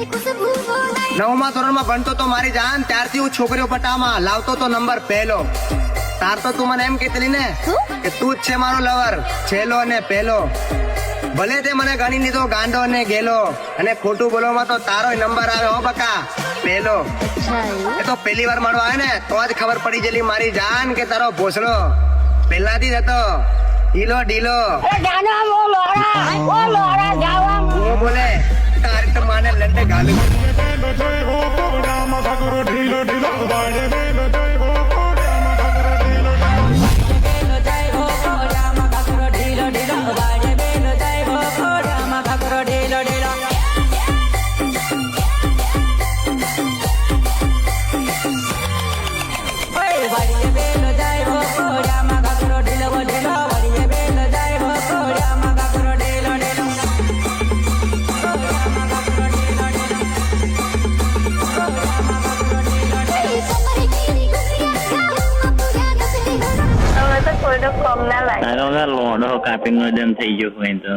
નવમા ધોરણમાં ભણતો તો મારી જાન, ત્યારથી હું છોકરીઓ પટામાં લાવતો તો નંબર પહેલો. તાર તો તું મને એમ કહેતી ને કે તું જ છે મારો લવર, છેલ્લો અને પહેલો. ભલે તે મને ગણી લીધો ગાંડો અને ગેલો, અને ખોટું બોલવામાં તો તારો નંબર આવે હો બકા, પહેલો. એ તો પહેલી વાર મળવા આવે ને તો જ ખબર પડી ગયેલી મારી જાન કે તારો ભોસડો પહેલાથી જ હતો ઢીલો ઢીલો. હું બોલે તારી તો માને લંડે ગાલું. તારો લોડો કાપીનો જન થઈ ગયો હોય તો